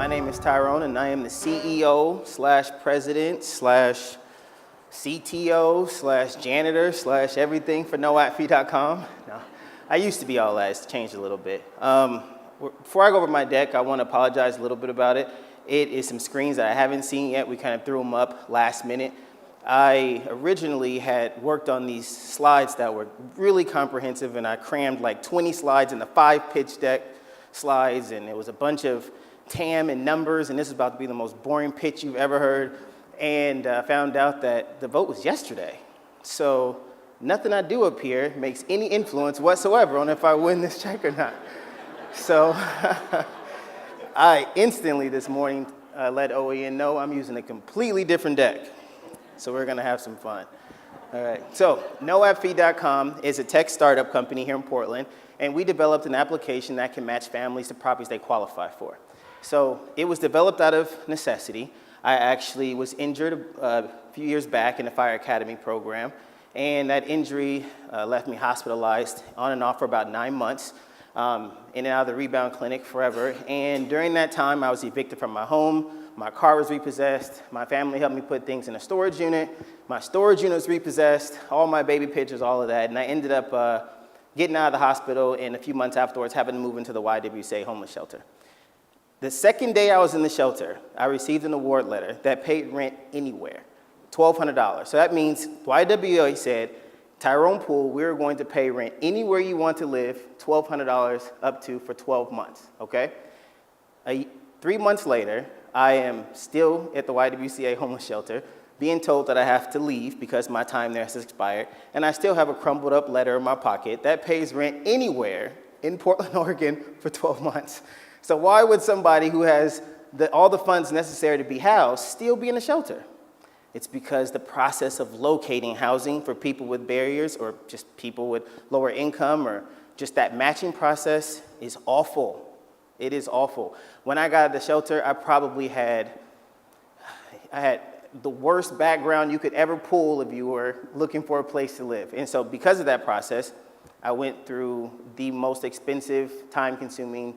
My name is Tyrone, and I am the CEO slash president slash CTO slash janitor slash everything for NoAppFee.com. No, I used to be all that. It's changed a little bit. Before I go over my deck, I want to apologize a little bit about it. It is some screens that I haven't seen yet. We kind of threw them up last minute. I originally had worked on these slides that were really comprehensive, and I crammed like 20 slides into 5 pitch deck slides, and it was a bunch of TAM and numbers, and this is about to be the most boring pitch you've ever heard, and found out that the vote was yesterday. So nothing I do up here makes any influence whatsoever on if I win this check or not. So I instantly this morning let OEN know I'm using a completely different deck. So we're gonna have some fun. All right, so NoAppFee.com is a tech startup company here in Portland, and we developed an application that can match families to properties they qualify for. So it was developed out of necessity. I actually was injured a few years back in the Fire Academy program, and that injury left me hospitalized on and off for about 9 months, in and out of the rebound clinic forever. And during that time, I was evicted from my home. My car was repossessed. My family helped me put things in a storage unit. My storage unit was repossessed, all my baby pictures, all of that. And I ended up getting out of the hospital, and a few months afterwards having to move into the YWCA homeless shelter. The second day I was in the shelter, I received an award letter that paid rent anywhere, $1,200. So that means YWCA said, Tyrone Poole, we're going to pay rent anywhere you want to live, $1,200 up to for 12 months, okay? 3 months later, I am still at the YWCA homeless shelter, being told that I have to leave because my time there has expired, and I still have a crumpled up letter in my pocket that pays rent anywhere in Portland, Oregon for 12 months. So why would somebody who has all the funds necessary to be housed still be in a shelter? It's because the process of locating housing for people with barriers or just people with lower income or just that matching process is awful. It is awful. When I got out of the shelter, I had the worst background you could ever pull if you were looking for a place to live. And so because of that process, I went through the most expensive, time-consuming,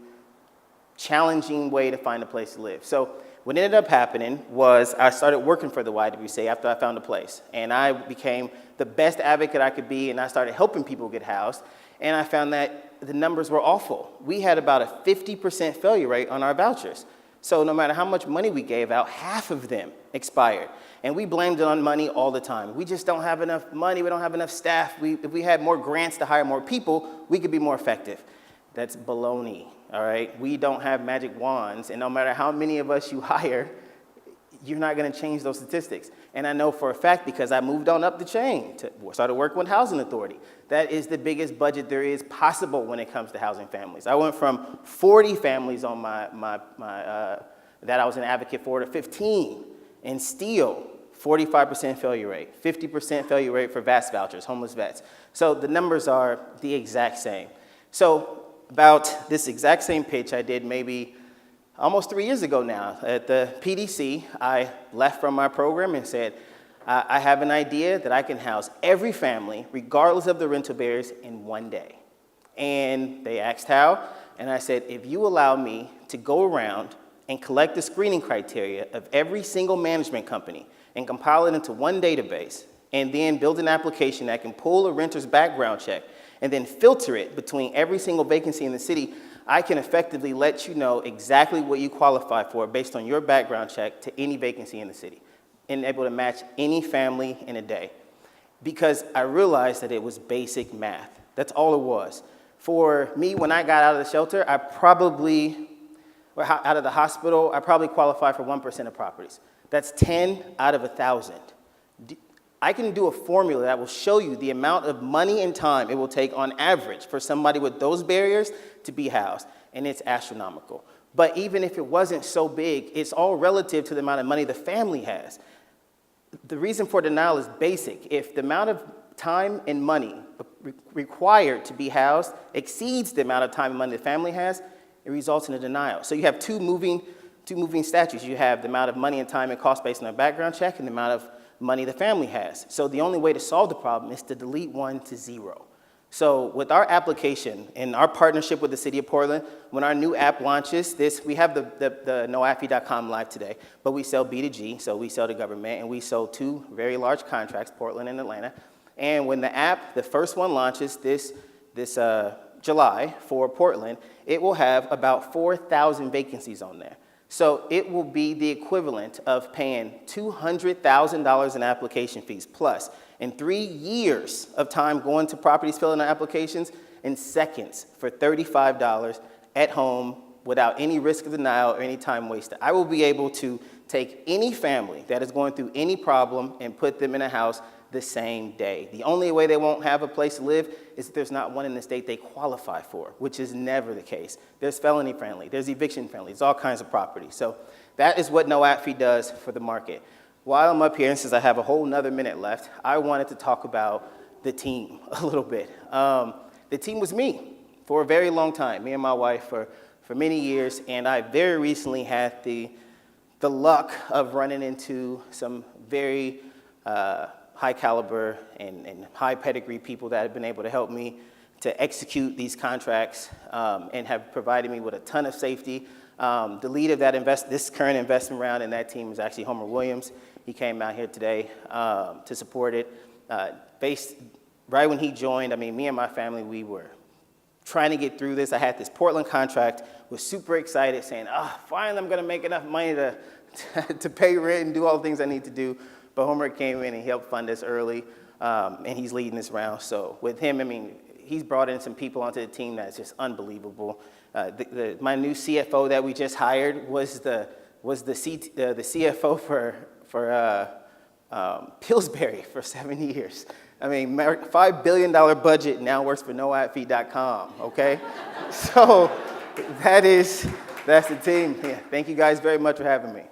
challenging way to find a place to live. So what ended up happening was I started working for the YWCA after I found a place. And I became the best advocate I could be, and I started helping people get housed. And I found that the numbers were awful. We had about a 50% failure rate on our vouchers. So no matter how much money we gave out, half of them expired. And we blamed it on money all the time. We just don't have enough money, we don't have enough staff. If we had more grants to hire more people, we could be more effective. That's baloney, all right? We don't have magic wands, and no matter how many of us you hire, you're not gonna change those statistics. And I know for a fact because I moved on up the chain, started working with Housing Authority. That is the biggest budget there is possible when it comes to housing families. I went from 40 families on that I was an advocate for to 15, and still 45% failure rate, 50% failure rate for VATS vouchers, homeless vets. So the numbers are the exact same. So about this exact same pitch I did maybe almost 3 years ago now at the PDC. I left from my program and said, I have an idea that I can house every family, regardless of the rental barriers, in one day. And they asked how, and I said, if you allow me to go around and collect the screening criteria of every single management company and compile it into one database, and then build an application that can pull a renter's background check and then filter it between every single vacancy in the city, I can effectively let you know exactly what you qualify for based on your background check to any vacancy in the city and able to match any family in a day. Because I realized that it was basic math. That's all it was. For me, when I got out of the shelter, out of the hospital, I probably qualified for 1% of properties. That's 10 out of 1,000. I can do a formula that will show you the amount of money and time it will take on average for somebody with those barriers to be housed, and it's astronomical. But even if it wasn't so big, it's all relative to the amount of money the family has. The reason for denial is basic. If the amount of time and money required to be housed exceeds the amount of time and money the family has, it results in a denial. So you have two moving statutes. You have the amount of money and time it costs based on a background check and the amount of money the family has. So the only way to solve the problem is to delete one to zero. So with our application and our partnership with the city of Portland, when our new app launches, we have the NoAppFee.com live today, but we sell B2G, so we sell to government, and we sold 2 very large contracts, Portland and Atlanta. And when the app, the first one launches this July for Portland, it will have about 4,000 vacancies on there. So it will be the equivalent of paying $200,000 in application fees plus, in 3 years of time going to properties, filling out applications in seconds for $35 at home without any risk of denial or any time wasted. I will be able to take any family that is going through any problem and put them in a house the same day. The only way they won't have a place to live is if there's not one in the state they qualify for, which is never the case. There's felony friendly, there's eviction friendly, there's all kinds of property. So that is what NoAppFee does for the market. While I'm up here, and since I have a whole nother minute left, I wanted to talk about the team a little bit. The team was me for a very long time, me and my wife for many years, and I very recently had the luck of running into some very high caliber and high pedigree people that have been able to help me to execute these contracts and have provided me with a ton of safety. The lead of this current investment round in that team is actually Homer Williams. He came out here today to support it. Right when he joined, I mean, me and my family, we were trying to get through this. I had this Portland contract, was super excited, saying, finally I'm gonna make enough money to pay rent and do all the things I need to do. But Homer came in and he helped fund us early, and he's leading this round. So with him, I mean, he's brought in some people onto the team that's just unbelievable. My new CFO that we just hired was the CFO for Pillsbury for 7 years. I mean, $5 billion budget now works for NoAppFee.com, okay? So that's the team. Yeah, thank you guys very much for having me.